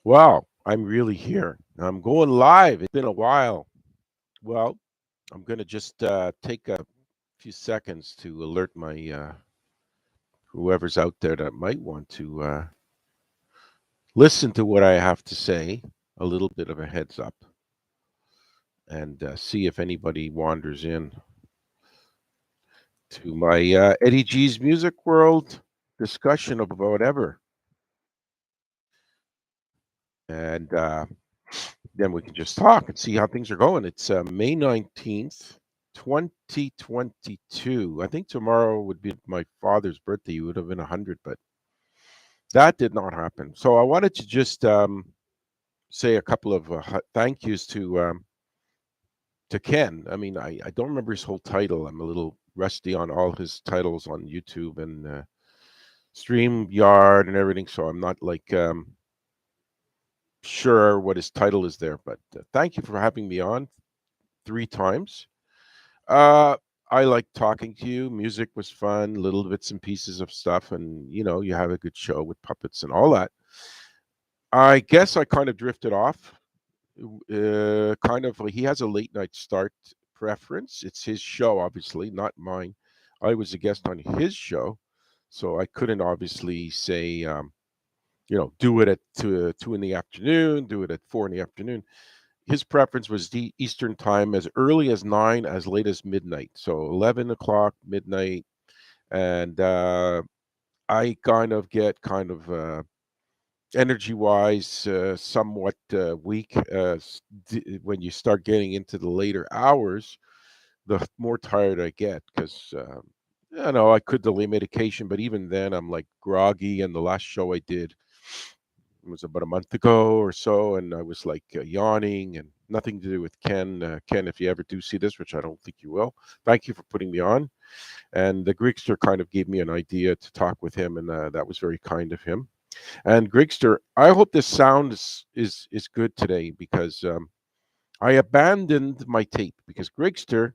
Wow, I'm really here. I'm going live. It's been a while. Well, I'm going to just take a few seconds to alert my whoever's out there that might want to listen to what I have to say, a little bit of a heads up, and see if anybody wanders in to my Eddie G's Music World discussion of whatever. And then we can just talk and see how things are going. It's May 19th, 2022. I think tomorrow would be my father's birthday. He would have been 100, but that did not happen. So I wanted to just say a couple of thank yous to Ken. I mean, I don't remember his whole title. I'm a little rusty on all his titles on YouTube and StreamYard and everything, so I'm not like sure what his title is there. But thank you for having me on 3 times. Uh, I like talking to you. Music was fun, little bits and pieces of stuff, and you have a good show with puppets and all that. I guess I kind of drifted off. Kind of, he has a late night start preference. It's his show, obviously, not mine. I was a guest on his show, so I couldn't obviously say, do it at two in the afternoon, do it at 4 in the afternoon. His preference was the Eastern time, as early as 9, as late as midnight. So 11 o'clock, midnight, and I kind of get energy wise somewhat weak when you start getting into the later hours. The more tired I get because. I could delay medication, but even then, I'm like groggy. And the last show I did, it was about a month ago or so, and I was like yawning, and nothing to do with Ken. Ken, if you ever do see this, which I don't think you will, thank you for putting me on. And the Greekster kind of gave me an idea to talk with him, and that was very kind of him. And Greekster, I hope this sound is good today because I abandoned my tape because Greekster,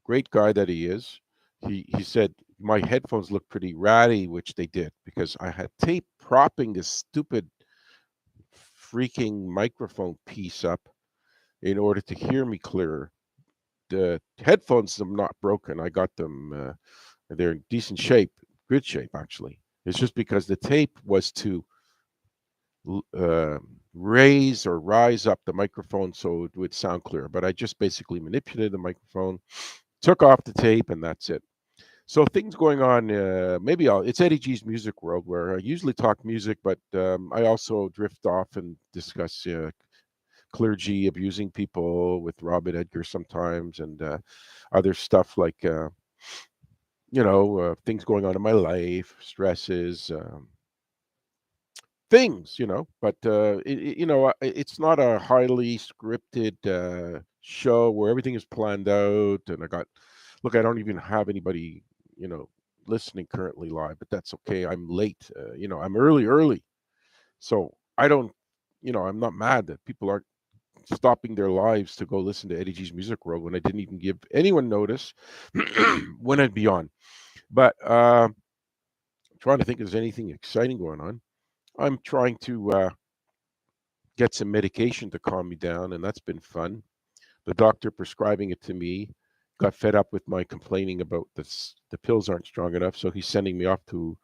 great guy that he is, he said my headphones look pretty ratty, which they did because I had tape propping this stupid freaking microphone piece up in order to hear me clearer. The headphones are not broken. I got them. They're in decent shape, good shape actually. It's just because the tape was to uh, raise or rise up the microphone so it would sound clear. But I just basically manipulated the microphone, took off the tape, and that's it. So things going on. Maybe it's Eddie G's Music World, where I usually talk music, but I also drift off and discuss clergy abusing people with Robert Edgar sometimes, and other stuff like things going on in my life, stresses, things. But it's not a highly scripted show where everything is planned out. And I don't even have anybody you know listening currently live, but that's okay. I'm late. I'm early, so I don't. I'm not mad that people aren't stopping their lives to go listen to Eddie G's Music World when I didn't even give anyone notice when I'd be on. But I'm trying to think if there's anything exciting going on. I'm trying to get some medication to calm me down, and that's been fun. The doctor prescribing it to me got fed up with my complaining about this. The pills aren't strong enough, so he's sending me off to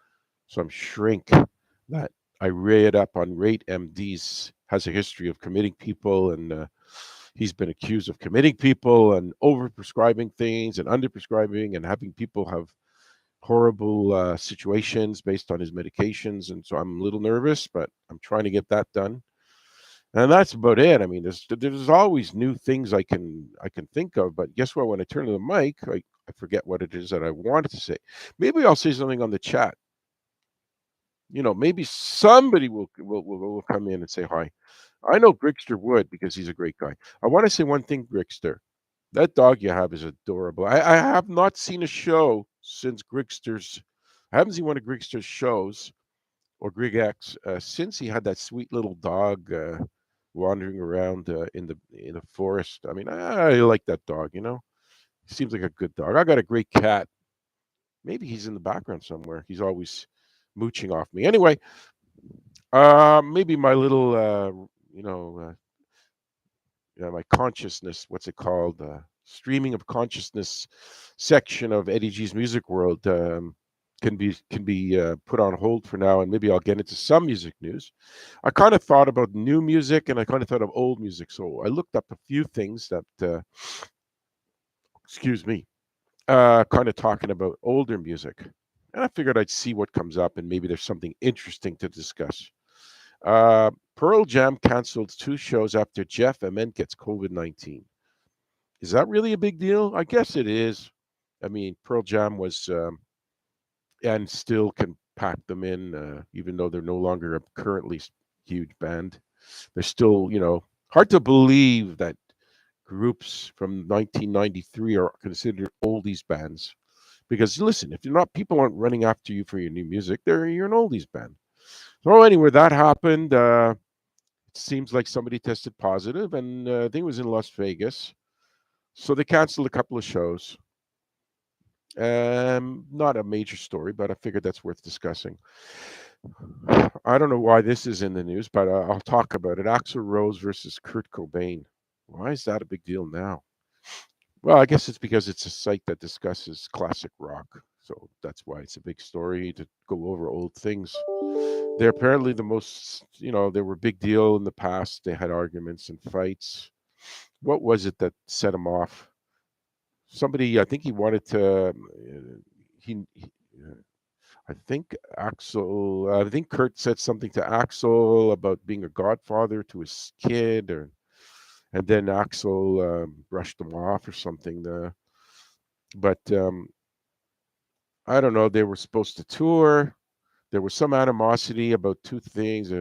some shrink that I read up on Rate MD's has a history of committing people, and he's been accused of committing people and overprescribing things and underprescribing and having people have horrible situations based on his medications. And so I'm a little nervous, but I'm trying to get that done. And that's about it. I mean, there's always new things I can think of, but guess what? When I turn to the mic, I forget what it is that I wanted to say. Maybe I'll say something on the chat. Maybe somebody will come in and say hi. I know Grigster would because he's a great guy. I want to say one thing, Grigster. That dog you have is adorable. I have not seen a show since Grigster's. I haven't seen one of Grigster's shows or Grig X since he had that sweet little dog wandering around in the forest. I mean, I like that dog. He seems like a good dog. I got a great cat. Maybe he's in the background somewhere. He's always mooching off me. Anyway, Maybe my little, you know, my consciousness. What's it called? Streaming of consciousness section of Eddie G's Music World can be put on hold for now, and maybe I'll get into some music news. I kind of thought about new music, and I kind of thought of old music. So I looked up a few things that, excuse me, kind of talking about older music, and I figured I'd see what comes up, and maybe there's something interesting to discuss. Pearl Jam canceled two shows after Jeff Ament gets COVID-19. Is that really a big deal? I guess it is. I mean, Pearl Jam was, and still can pack them in, even though they're no longer a currently huge band. They're still, hard to believe that groups from 1993 are considered oldies bands. Because listen, if you're not, people aren't running after you for your new music. You're an oldies band. So anyway, that happened. It seems like somebody tested positive, and I think it was in Las Vegas. So they canceled a couple of shows. Not a major story, but I figured that's worth discussing. I don't know why this is in the news, but I'll talk about it. Axl Rose versus Kurt Cobain. Why is that a big deal now? Well, I guess it's because it's a site that discusses classic rock. So that's why it's a big story to go over old things. They're apparently the most, they were a big deal in the past. They had arguments and fights. What was it that set them off? Somebody, I think he wanted to, he I think I think Kurt said something to Axel about being a godfather to his kid, and then Axel brushed him off or something. But I don't know. They were supposed to tour. There was some animosity about two things.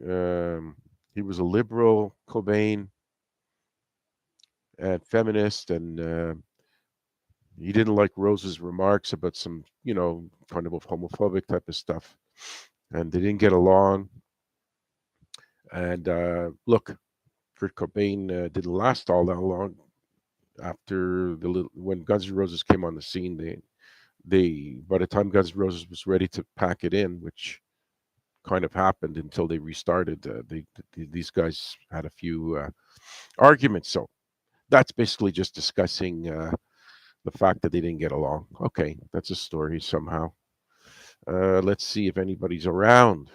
Um, he was a liberal, Cobain, and feminist, and he didn't like Rose's remarks about some, kind of homophobic type of stuff, and they didn't get along. And look, Kurt Cobain didn't last all that long. After when Guns N' Roses came on the scene, they by the time Guns N' Roses was ready to pack it in, which kind of happened until they restarted, these guys had a few arguments. So that's basically just discussing the fact that they didn't get along. Okay, that's a story somehow. Let's see if anybody's around.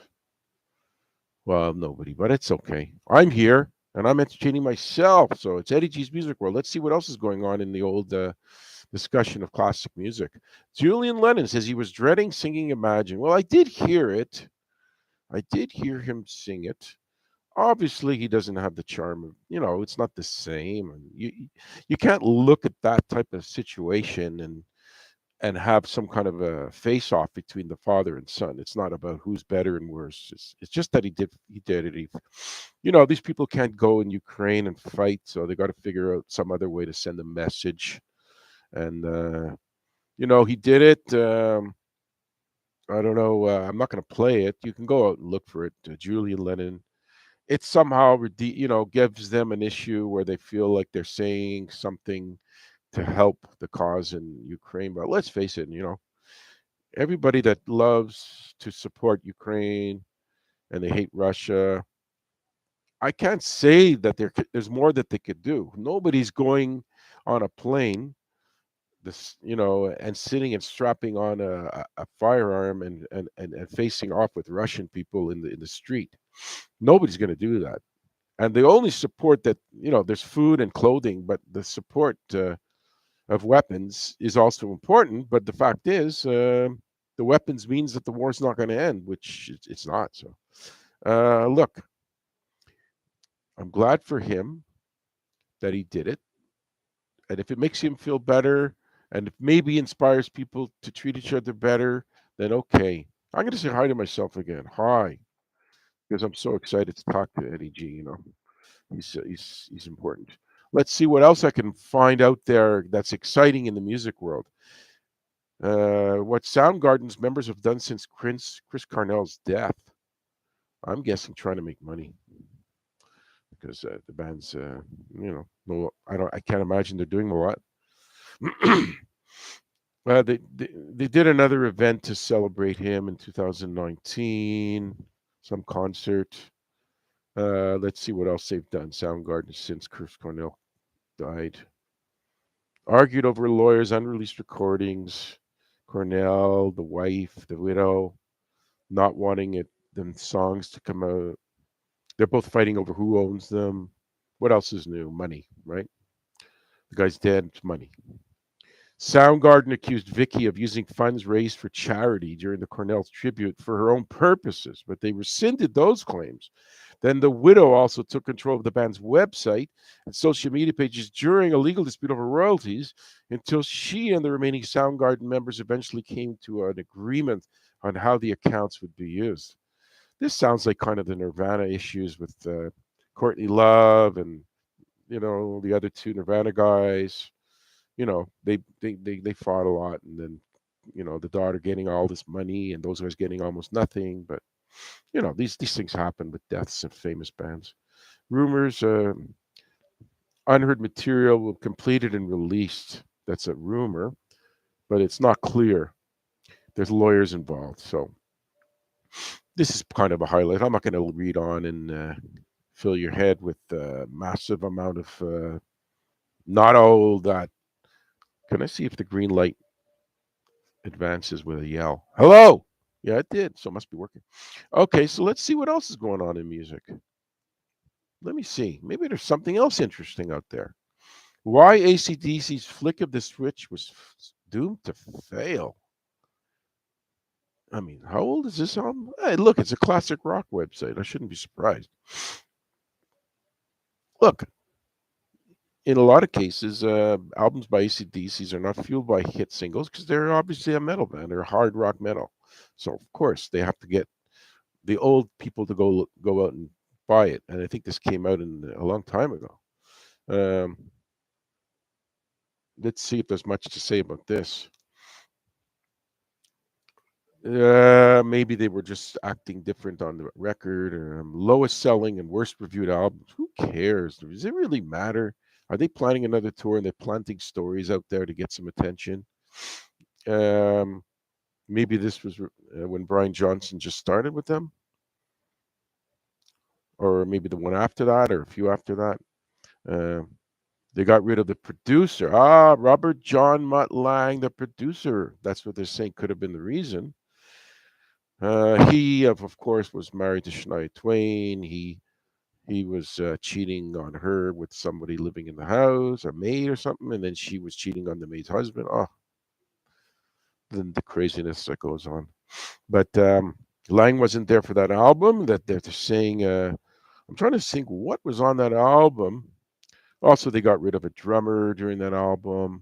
Well, nobody, but it's okay. I'm here and I'm entertaining myself. So it's Eddie G's Music World. Let's see what else is going on in the old discussion of classic music. Julian Lennon says he was dreading singing Imagine. Well, I did hear it. I did hear him sing it. Obviously, he doesn't have the charm of, it's not the same. And you can't look at that type of situation and have some kind of a face off between the father and son. It's not about who's better and worse. It's just that he did it. These people can't go in Ukraine and fight, so they got to figure out some other way to send a message. And he did it. I don't know. I'm not going to play it. You can go out and look for it. Julian Lennon. It somehow, gives them an issue where they feel like they're saying something to help the cause in Ukraine. But let's face it, everybody that loves to support Ukraine and they hate Russia, I can't say that there's more that they could do. Nobody's going on a plane, and sitting and strapping on a firearm and facing off with Russian people in the street. Nobody's going to do that. And the only support that, there's food and clothing, but the support of weapons is also important. But the fact is, the weapons means that the war's not going to end, which it's not. So, look, I'm glad for him that he did it. And if it makes him feel better and if maybe inspires people to treat each other better, then okay. I'm going to say hi to myself again. Hi, because I'm so excited to talk to Eddie G. He's important. Let's see what else I can find out there that's exciting in the music world. What Soundgarden's members have done since Chris Cornell's death. I'm guessing trying to make money because the band's, no, I can't imagine they're doing a lot. They did another event to celebrate him in 2019. some concert. Let's see what else they've done. Soundgarden since Chris Cornell died. Argued over lawyers' unreleased recordings. Cornell, the wife, the widow, not wanting them songs to come out. They're both fighting over who owns them. What else is new? Money, right? The guy's dead. Money. Soundgarden accused Vicky of using funds raised for charity during the Cornell tribute for her own purposes, but they rescinded those claims. Then the widow also took control of the band's website and social media pages during a legal dispute over royalties until she and the remaining Soundgarden members eventually came to an agreement on how the accounts would be used. This sounds like kind of the Nirvana issues with Courtney Love and the other two Nirvana guys. They fought a lot, and then the daughter getting all this money and those guys getting almost nothing. But these things happen with deaths of famous bands. Rumors, unheard material will completed and released. That's a rumor, but it's not clear. There's lawyers involved, so this is kind of a highlight. I'm not going to read on and fill your head with a massive amount of not all that. Can I see if the green light advances with a yell? Hello. Yeah, it did. So it must be working. Okay, so let's see what else is going on in music. Let me see. Maybe there's something else interesting out there. Why ACDC's Flick of the Switch was doomed to fail. I mean, how old is this album? Hey, look, it's a classic rock website. I shouldn't be surprised. Look, in a lot of cases, albums by ACDCs are not fueled by hit singles because they're obviously a metal band. They're hard rock metal. So, of course, they have to get the old people to go out and buy it. And I think this came out a long time ago. Um, let's see if there's much to say about this. Maybe they were just acting different on the record. Lowest selling and worst reviewed albums. Who cares? Does it really matter? Are they planning another tour and they're planting stories out there to get some attention? Um, maybe this was when Brian Johnson just started with them, or maybe the one after that, or a few after that. They got rid of the producer. Robert John Mutt Lang, the producer. That's what they're saying could have been the reason. He, of course, was married to Shania Twain. He was cheating on her with somebody living in the house, a maid or something, and then she was cheating on the maid's husband. Oh, then the craziness that goes on. But Lang wasn't there for that album. That they're saying. I'm trying to think what was on that album. Also, they got rid of a drummer during that album.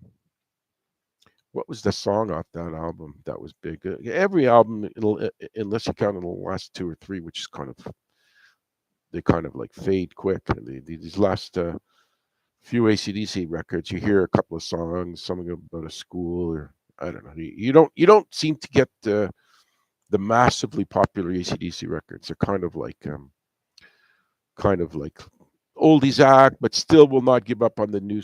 What was the song off that album that was big? Every album, unless you count the last two or three, which is they kind of like fade quick. These last few ACDC records, you hear a couple of songs, something about a school, or I don't know. You don't seem to get the massively popular ACDC records. They're kind of like oldies act, but still will not give up on the new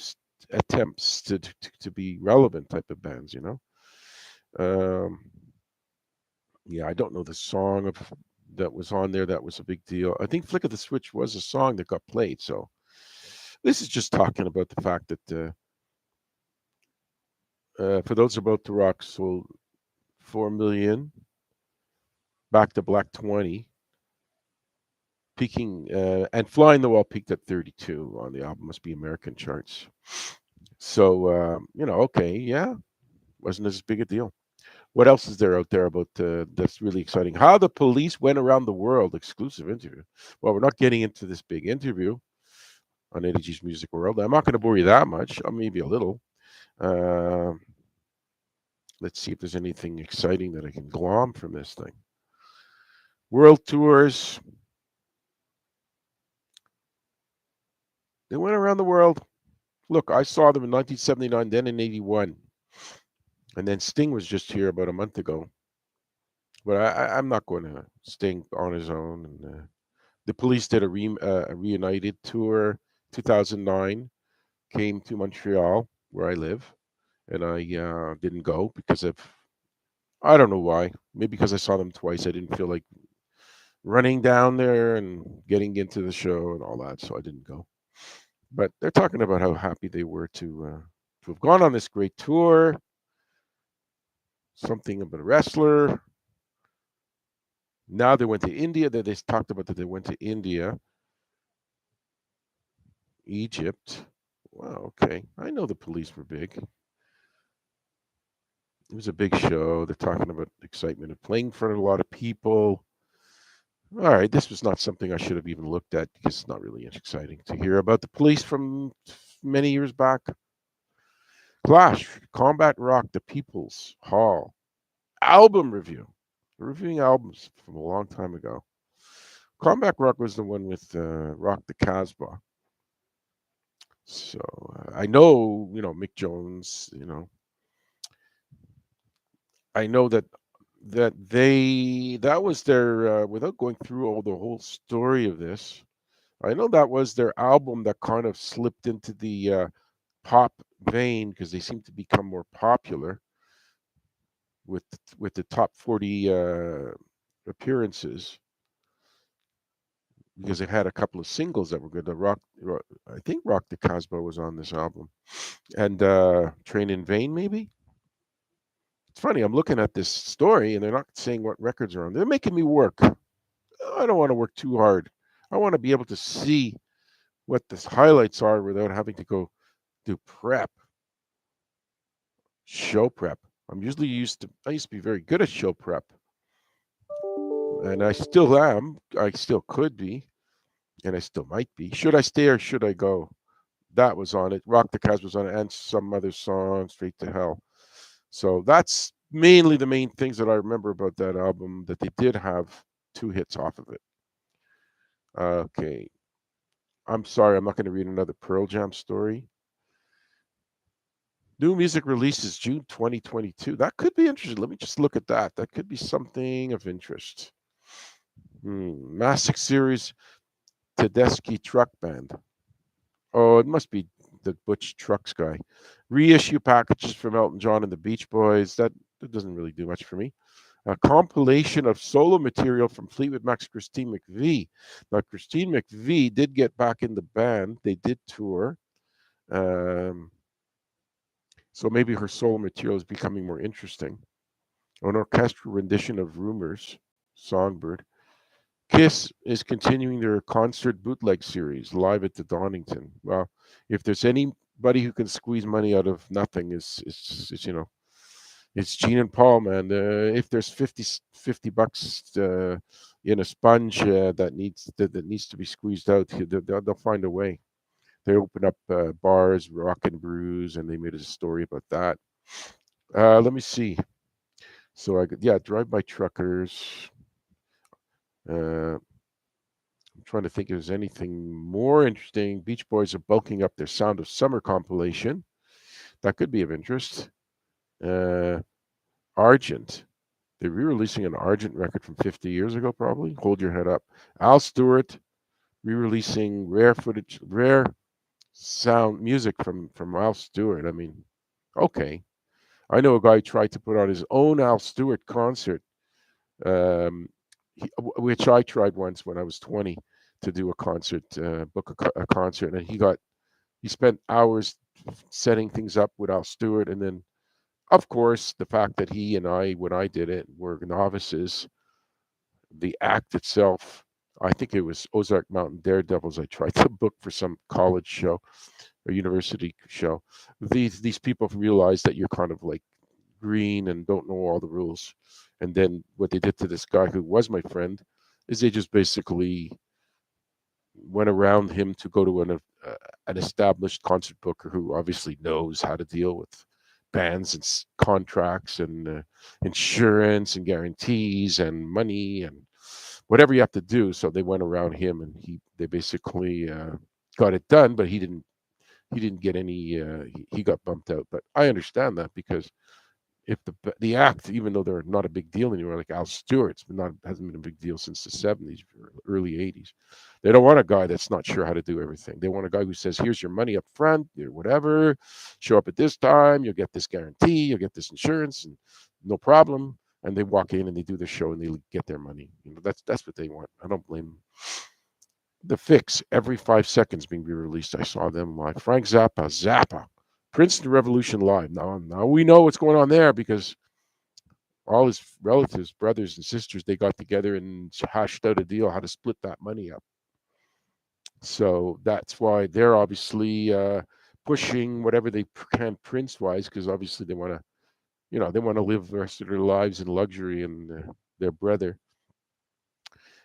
attempts to be relevant type of bands. Um, yeah, I don't know the song that was on there that was a big deal. I think "Flick of the Switch" was a song that got played. So this is just talking about the fact that for those about to rock sold 4 million, Back to Black 20, peaking and Flying the Wall peaked at 32 on the album Must Be American charts. So okay, yeah, wasn't as big a deal. What else is there out there about that's really exciting? How the Police Went Around the World exclusive interview. Well, we're not getting into this big interview on Eddie G's Music World. I'm not going to bore you that much, maybe a little. Uh, let's see if there's anything exciting that I can glom from this thing. World tours. They went around the world. Look, I saw them in 1979, then in 81. And then Sting was just here about a month ago. But I'm not going to Sting on his own. And the Police did a reunited tour, 2009. Came to Montreal, where I live, and I didn't go because of I don't know why. Maybe because I saw them twice. I didn't feel like running down there and getting into the show and all that. So I didn't go. But they're talking about how happy they were to have gone on this great tour. Something about a wrestler. Now they went to India. That they talked about that they went to India, Egypt. Wow. Okay, I know the Police were big. It was a big show. They're talking about excitement of playing in front of a lot of people. All right, this was not something I should have even looked at because it's not really exciting to hear about the Police from many years back. Clash, Combat Rock, The People's Hall, album review. We're reviewing albums from a long time ago. Combat Rock was the one with Rock the Casbah. So I know, Mick Jones. I know that was their without going through all the whole story of this. I know that was their album that kind of slipped into the pop vein because they seem to become more popular with the top 40 appearances because they had a couple of singles that were good. I think Rock the Casbah was on this album, and Train in Vain maybe. It's funny. I'm looking at this story and they're not saying what records are on. They're making me work. I don't want to work too hard. I want to be able to see what the highlights are without having to go do show prep. I used to be very good at show prep, and I still am. I still could be, and I still might be. Should I stay or should I go? That was on it. Rock the Cast was on it, and some other song, Straight to Hell. So that's mainly the main things that I remember about that album. That they did have two hits off of it. Okay, I'm sorry, I'm not going to read another Pearl Jam story. New music releases June 2022. That could be interesting. Let me just look at that. That could be something of interest. Massive Series Tedeschi Truck Band. Oh, it must be the Butch Trucks guy. Reissue packages from Elton John and the Beach Boys. That doesn't really do much for me. A compilation of solo material from Fleetwood Mac's Christine McVie. Now, Christine McVie did get back in the band. They did tour. Um, so maybe her solo material is becoming more interesting. An orchestral rendition of Rumors, Songbird. Kiss is continuing their concert bootleg series live at the Donington. Well, if there's anybody who can squeeze money out of nothing, it's Gene and Paul, man. If there's 50 bucks in a sponge that needs to be squeezed out, they'll find a way. They open up bars, Rock and Brews, and they made a story about that. Let me see. So Drive By Truckers. I'm trying to think if there's anything more interesting. Beach Boys are bulking up their Sound of Summer compilation. That could be of interest. Argent. They're re-releasing an Argent record from 50 years ago, probably. Hold Your Head Up. Al Stewart re-releasing rare sound music from Al Stewart. I mean, okay. I know a guy who tried to put on his own Al Stewart concert, um, which I tried once when I was 20 to do a concert, book a concert, and he spent hours setting things up with Al Stewart, and then of course the fact that he and I, when I did it, were novices. The act itself, I think it was Ozark Mountain Daredevils. I tried to book for some college show or university show. These people realize that you're kind of like green and don't know all the rules. And then what they did to this guy who was my friend is they just basically went around him to go to an established concert booker who obviously knows how to deal with bands and contracts and insurance and guarantees and money and whatever you have to do. So they went around him and they basically got it done, but he didn't get any. He got bumped out. But I understand that because if the act, even though they're not a big deal anymore, like Al Stewart's hasn't been a big deal since the 70s or early 80s. They don't want a guy that's not sure how to do everything. They want a guy who says, "Here's your money up front, or whatever. Show up at this time, you'll get this guarantee, you'll get this insurance, and no problem." and they walk in and they do the show and they get their money. That's what they want. I don't blame them. The Fix every 5 seconds being released. I saw them live. Frank Zappa, Princeton Revolution live. Now we know what's going on there because all his relatives, brothers and sisters, they got together and hashed out a deal how to split that money up. So that's why they're obviously pushing whatever they can Prince wise, because obviously they want to, they want to live the rest of their lives in luxury. And their brother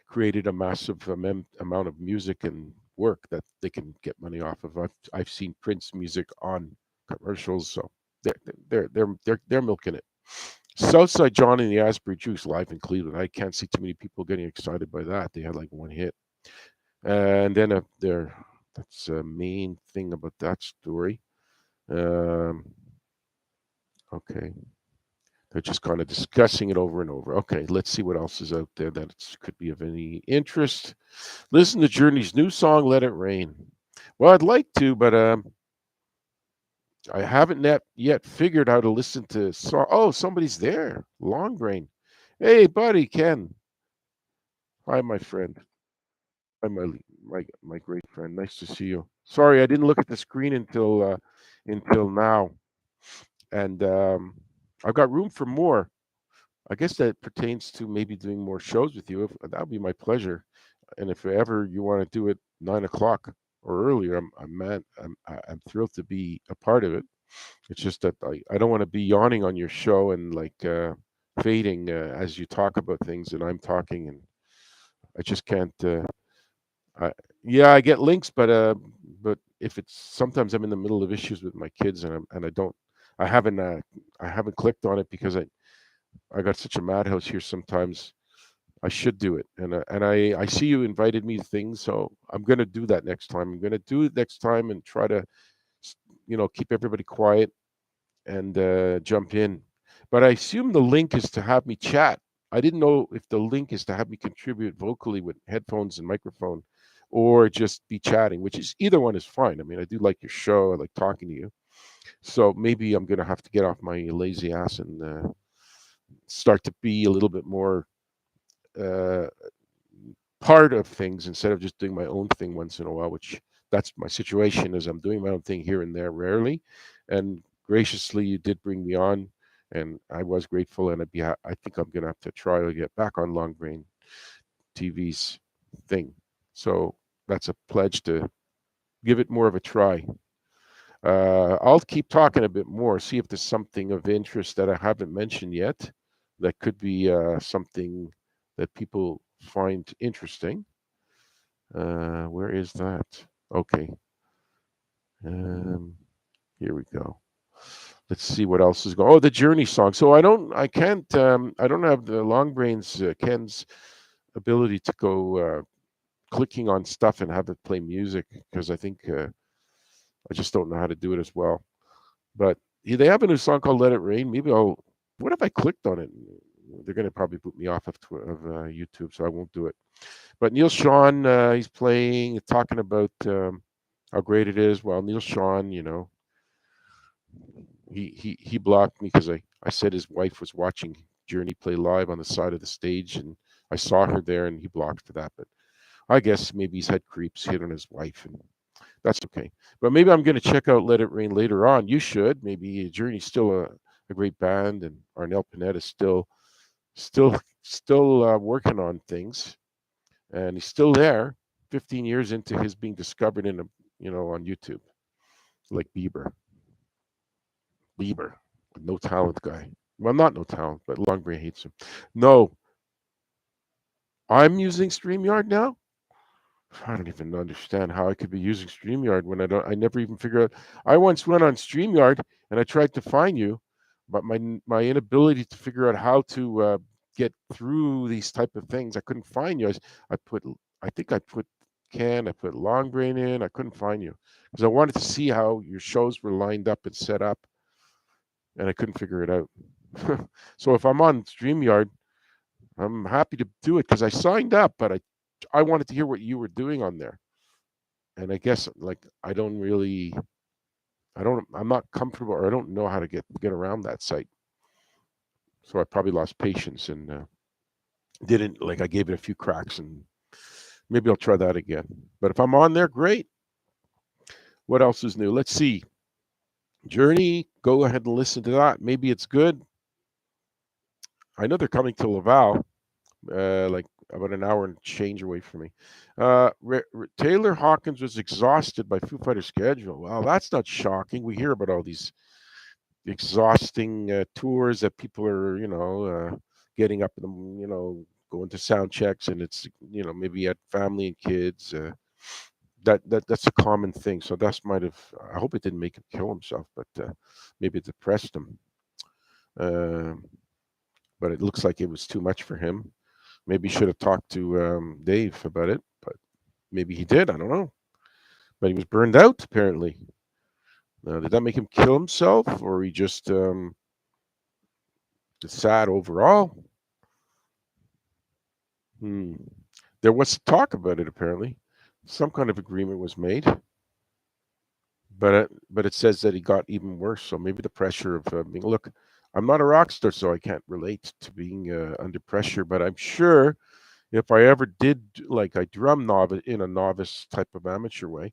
created a massive amount of music and work that they can get money off of. I've seen Prince music on commercials, so they're milking it. Southside John and the Asbury Jukes live in Cleveland. I can't see too many people getting excited by that. They had like one hit, and then that's a main thing about that story. Um, okay, they're just kind of discussing it over and over. Okay, let's see what else is out there that could be of any interest. Listen to Journey's new song, "Let It Rain." Well, I'd like to, but I haven't yet figured how to listen to song. Oh, somebody's there. Long Grain. Hey, buddy, Ken. Hi, my friend. Hi, my great friend. Nice to see you. Sorry, I didn't look at the screen until now, and I've got room for more. I guess that pertains to maybe doing more shows with you. That would be my pleasure. And if ever you want to do it 9 o'clock or earlier, I'm thrilled to be a part of it. It's just that I don't want to be yawning on your show and like fading as you talk about things and I'm talking, and I just can't. I, yeah, I get links, but if it's sometimes I'm in the middle of issues with my kids and I don't, I haven't clicked on it because I got such a madhouse here sometimes. I should do it, and I see you invited me to things, so I'm gonna do that next time. I'm gonna do it next time and try to, keep everybody quiet and jump in. But I assume the link is to have me chat. I didn't know if the link is to have me contribute vocally with headphones and microphone, or just be chatting, which is either one is fine. I mean, I do like your show. I like talking to you. So maybe I'm gonna have to get off my lazy ass and start to be a little bit more uh, part of things instead of just doing my own thing once in a while, which that's my situation is I'm doing my own thing here and there rarely. And graciously you did bring me on and I was grateful, and I think I'm gonna have to try to get back on Long Grain TV's thing. So that's a pledge to give it more of a try. I'll keep talking a bit more, see if there's something of interest that I haven't mentioned yet that could be something that people find interesting. Where is that? Okay. Um, Here we go. Let's see what else is going. Oh, the Journey song. So I can't, I don't have the Long Brains Ken's ability to go clicking on stuff and have it play music because I think I just don't know how to do it as well. But they have a new song called "Let It Rain." Maybe I'll. What if I clicked on it? They're going to probably boot me off of YouTube, so I won't do it. But Neil Sean, he's playing, talking about how great it is. Well, Neil Sean, he blocked me because I said his wife was watching Journey play live on the side of the stage, and I saw her there, and he blocked for that. But I guess maybe he's had creeps hit on his wife, and that's okay. But maybe I'm going to check out Let It Rain later on. You should. Maybe Journey's still a great band, and Arnel Pinette is still working on things, and he's still there. 15 years into his being discovered on YouTube, like Bieber, no talent guy. Well, not no talent, but Longbrain hates him. No, I'm using StreamYard now. I don't even understand how I could be using StreamYard when I never even figure out. I once went on StreamYard and I tried to find you, but my inability to figure out how to get through these type of things, I couldn't find you. I put, I think I put I put Long Brain in. I couldn't find you because I wanted to see how your shows were lined up and set up, and I couldn't figure it out. So if I'm on StreamYard, I'm happy to do it because I signed up, but I wanted to hear what you were doing on there. And I guess like I'm not comfortable or I don't know how to get around that site. So I probably lost patience and didn't like. I gave it a few cracks, and maybe I'll try that again. But if I'm on there, great. What else is new? Let's see. Journey. Go ahead and listen to that. Maybe it's good. I know they're coming to Laval, like about an hour and change away from me. Taylor Hawkins was exhausted by Foo Fighters' schedule. Well, that's not shocking. We hear about all these exhausting tours that people are, getting up in the, going to sound checks, and it's, maybe at family and kids. That's a common thing. So that's might have. I hope it didn't make him kill himself, but maybe it depressed him. Uh, but it looks like it was too much for him. Maybe he should have talked to Dave about it, but maybe he did. I don't know. But he was burned out apparently. Did that make him kill himself, or he just sad overall? Hmm. There was talk about it apparently. Some kind of agreement was made, but it says that he got even worse. So maybe the pressure of being. Look, I'm not a rock star, so I can't relate to being under pressure. But I'm sure if I ever did, like I drum novice in a novice type of amateur way,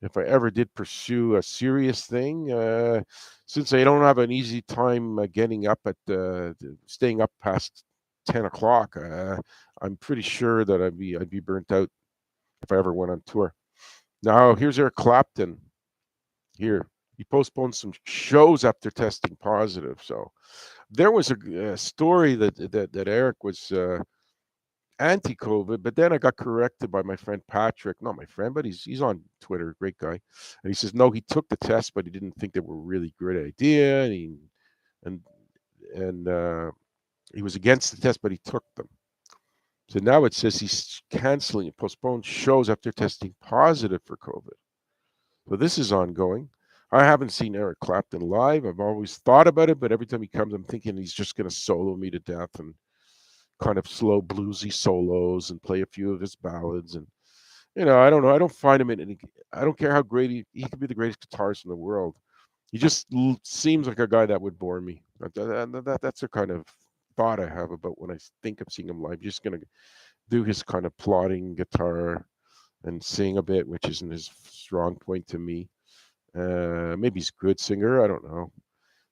if I ever did pursue a serious thing, since I don't have an easy time getting up staying up past 10 o'clock, I'm pretty sure that I'd be burnt out if I ever went on tour. Now here's Eric Clapton. Here he postponed some shows after testing positive. So there was a story that Eric was anti-COVID, but then I got corrected by my friend Patrick. Not my friend, but he's on Twitter, great guy, and he says no, he took the test, but he didn't think they were really a great idea, and and he was against the test, but he took them. So now it says he's canceling and postponed shows after testing positive for COVID. So this is ongoing. I haven't seen Eric Clapton live. I've always thought about it, but every time he comes, I'm thinking he's just going to solo me to death and kind of slow bluesy solos and play a few of his ballads. And I don't know. I don't find him in any. I don't care how great he could be the greatest guitarist in the world. He just seems like a guy that would bore me. That's the kind of thought I have about when I think of seeing him live. Just gonna do his kind of plodding guitar and sing a bit, which isn't his strong point to me. Maybe he's a good singer. I don't know.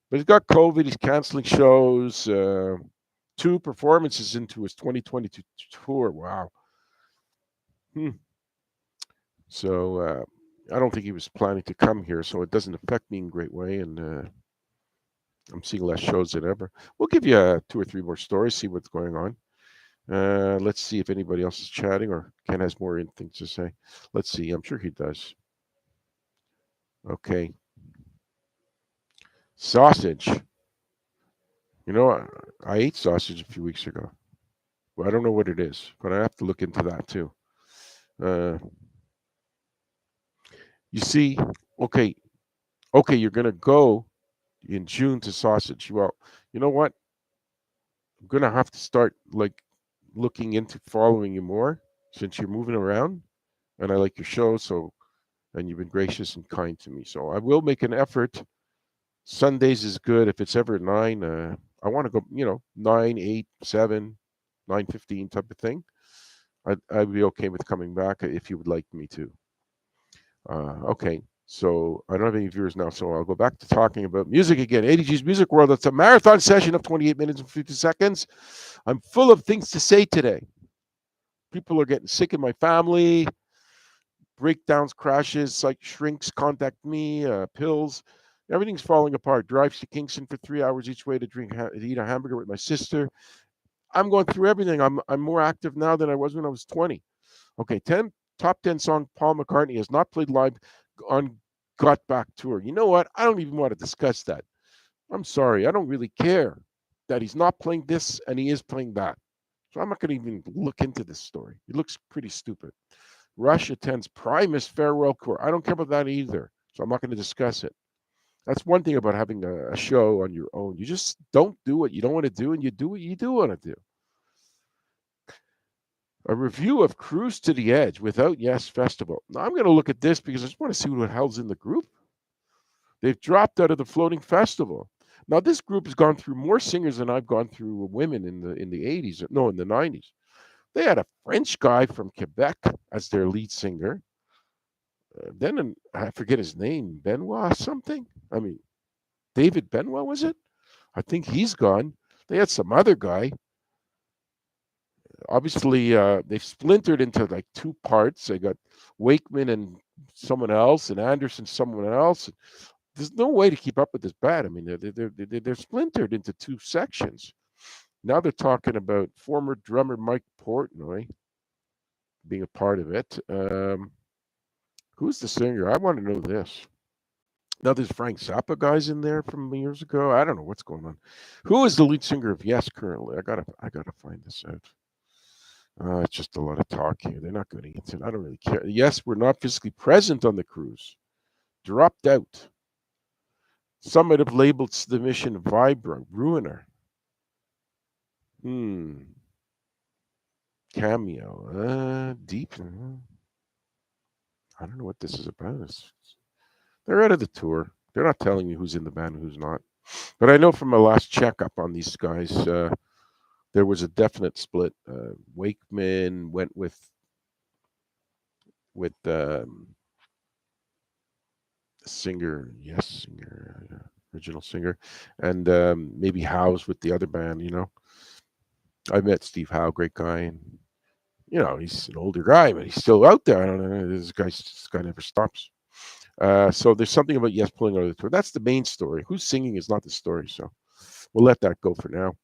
But he's got COVID. He's canceling shows. Two performances into his 2022 tour. Wow. Hmm. So I don't think he was planning to come here, so it doesn't affect me in a great way. And I'm seeing less shows than ever. We'll give you two or three more stories, see what's going on. Let's see if anybody else is chatting or Ken has more things to say. Let's see. I'm sure he does. Okay. Sausage. I ate sausage a few weeks ago. Well, I don't know what it is, but I have to look into that too. Uh, you see, okay, you're gonna go in June to sausage. Well, you know what? I'm gonna have to start like looking into following you more since you're moving around, and I like your show. So, and you've been gracious and kind to me. So I will make an effort. Sundays is good if it's ever at 9. I want to go, 9, 8, 7, 9:15 type of thing. I'd be okay with coming back if you would like me to. Okay, so I don't have any viewers now, so I'll go back to talking about music again. ADG's Music World. It's a marathon session of 28 minutes and 50 seconds. I'm full of things to say today. People are getting sick in my family. Breakdowns, crashes, like shrinks, contact me, pills. Everything's falling apart. Drives to Kingston for 3 hours each way to eat a hamburger with my sister. I'm going through everything. I'm more active now than I was when I was 20. Okay, top 10 song Paul McCartney has not played live on Got Back tour. You know what? I don't even want to discuss that. I'm sorry. I don't really care that he's not playing this and he is playing that. So I'm not going to even look into this story. It looks pretty stupid. Rush attends Primus farewell tour. I don't care about that either. So I'm not going to discuss it. That's one thing about having a show on your own. You just don't do what you don't want to do, and you do what you do want to do. A review of Cruise to the Edge without Yes Festival. Now, I'm going to look at this because I just want to see what hell's in the group. They've dropped out of the floating festival. Now this group has gone through more singers than I've gone through women in the 80s. No, in the 90s. They had a French guy from Quebec as their lead singer. I forget his name, Benoit something. I mean, David Benoit was it? I think he's gone. They had some other guy. Obviously, they've splintered into like two parts. They got Wakeman and someone else, and Anderson someone else. There's no way to keep up with this band. I mean, they're splintered into two sections. Now they're talking about former drummer Mike Portnoy being a part of it. Who's the singer? I want to know this. Now there's Frank Zappa guys in there from years ago. I don't know what's going on. Who is the lead singer of Yes currently? I gotta find this out. It's just a lot of talk here. They're not getting into it. I don't really care. Yes, we're not physically present on the cruise. Dropped out. Some might have labeled the mission Vibra, Ruiner. Cameo. Deep. I don't know what this is about. They're out of the tour. They're not telling me who's in the band and who's not. But I know from my last checkup on these guys, there was a definite split. Wakeman went with singer, original singer, and maybe Howe's with the other band. I met Steve Howe, great guy, and he's an older guy, but he's still out there. I don't know. This guy never stops. So there's something about Yes pulling out of the tour. That's the main story. Who's singing is not the story. So we'll let that go for now.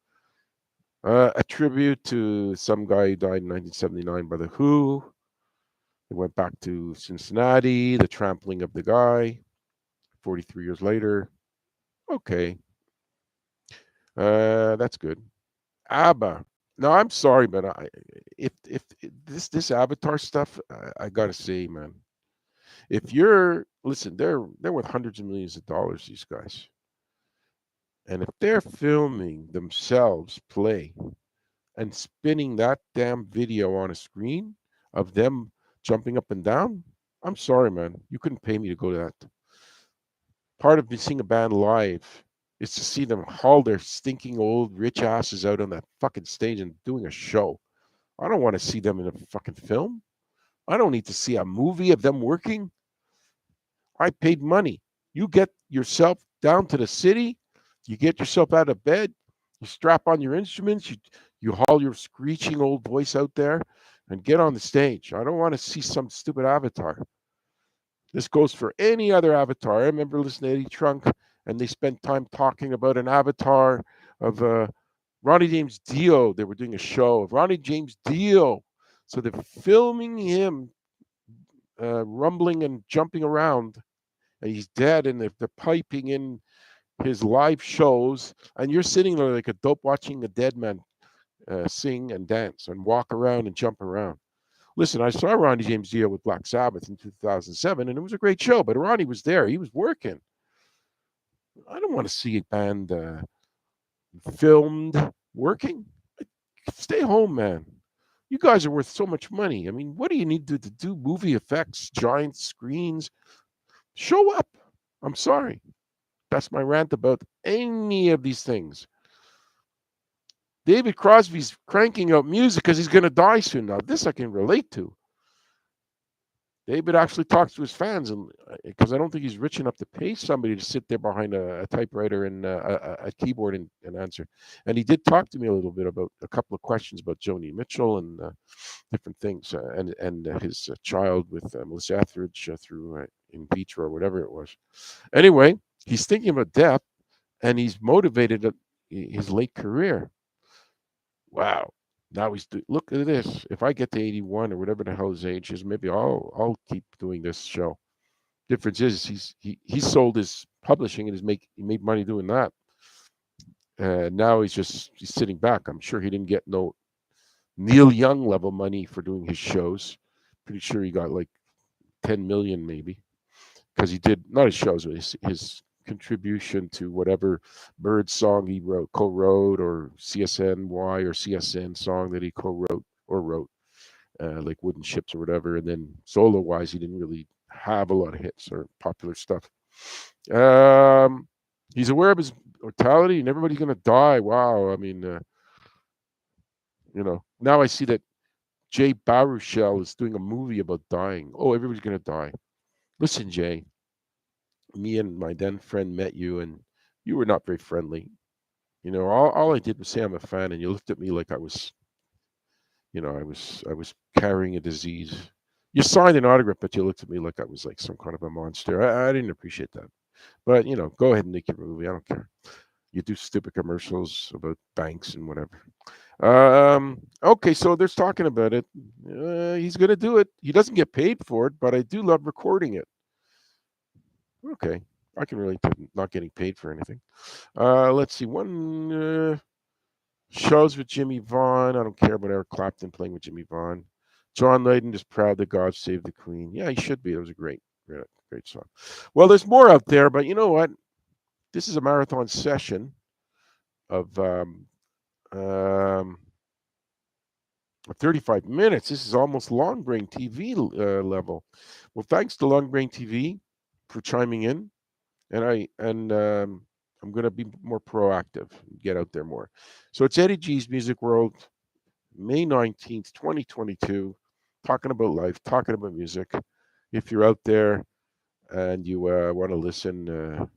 A tribute to some guy who died in 1979 by The Who. They went back to Cincinnati, the trampling of the guy, 43 years later. Okay. That's good. ABBA. No, I'm sorry, but if this Avatar stuff, I gotta say, man, if you're listen, they're worth hundreds of millions of dollars, these guys, and if they're filming themselves play and spinning that damn video on a screen of them jumping up and down, I'm sorry, man, you couldn't pay me to go to that. Part of seeing a band live is to see them haul their stinking old rich asses out on that fucking stage and doing a show. I don't want to see them in a fucking film. I don't need to see a movie of them working. I paid money. You get yourself down to the city, you get yourself out of bed, you strap on your instruments, you haul your screeching old voice out there and get on the stage. I don't want to see some stupid avatar. This goes for any other avatar. I remember listening to Eddie Trunk, and they spent time talking about an avatar of Ronnie James Dio. They were doing a show of Ronnie James Dio. So they're filming him rumbling and jumping around, and he's dead, and they're piping in his live shows, and you're sitting there like a dope watching a dead man sing and dance and walk around and jump around. Listen, I saw Ronnie James Dio with Black Sabbath in 2007, and it was a great show, but Ronnie was there. He was working. I don't want to see a band filmed working. Stay home, man. You guys are worth so much money. I mean, what do you need to do? Movie effects, giant screens? Show up. I'm sorry. That's my rant about any of these things. David Crosby's cranking out music because he's going to die soon. Now, this I can relate to. David actually talks to his fans, and because I don't think he's rich enough to pay somebody to sit there behind a typewriter and a keyboard and answer. And he did talk to me a little bit about a couple of questions about Joni Mitchell and different things, and his child with Melissa Etheridge through in vitro or whatever it was. Anyway, he's thinking about death, and he's motivated at his late career. Wow. Now look at this. If I get to 81 or whatever the hell his age is, maybe I'll keep doing this show. Difference is he sold his publishing and he made money doing that. Now he's sitting back. I'm sure he didn't get no Neil Young level money for doing his shows. Pretty sure he got like 10 million maybe, because he did not his shows, but his contribution to whatever Bird song he co-wrote, or CSNY or CSN song that he co-wrote or wrote, like Wooden Ships or whatever. And then solo-wise, he didn't really have a lot of hits or popular stuff. He's aware of his mortality and everybody's going to die. Wow. I mean, now I see that Jay Baruchel is doing a movie about dying. Oh, everybody's going to die. Listen, Jay, me and my then friend met you, and you were not very friendly. All I did was say I'm a fan, and you looked at me like I was carrying a disease. You signed an autograph, but you looked at me like I was like some kind of a monster. I didn't appreciate that. But go ahead and make your movie. I don't care. You do stupid commercials about banks and whatever. Okay, so there's talking about it. He's gonna do it. He doesn't get paid for it, but I do love recording it. Okay, I can relate to not getting paid for anything. Let's see. One shows with Jimmy Vaughn. I don't care about Eric Clapton playing with Jimmy Vaughn. John Lydon is proud that God saved the Queen. Yeah, he should be. That was a great song. Well, there's more out there, but you know what? This is a marathon session of um, 35 minutes. This is almost Long Brain TV level. Well, thanks to Long Brain TV for chiming in, and I'm going to be more proactive, get out there more. So it's Eddie G's Music World, May 19th, 2022, talking about life, talking about music. If you're out there and you want to listen,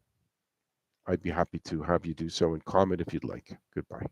I'd be happy to have you do so and comment if you'd like. Goodbye.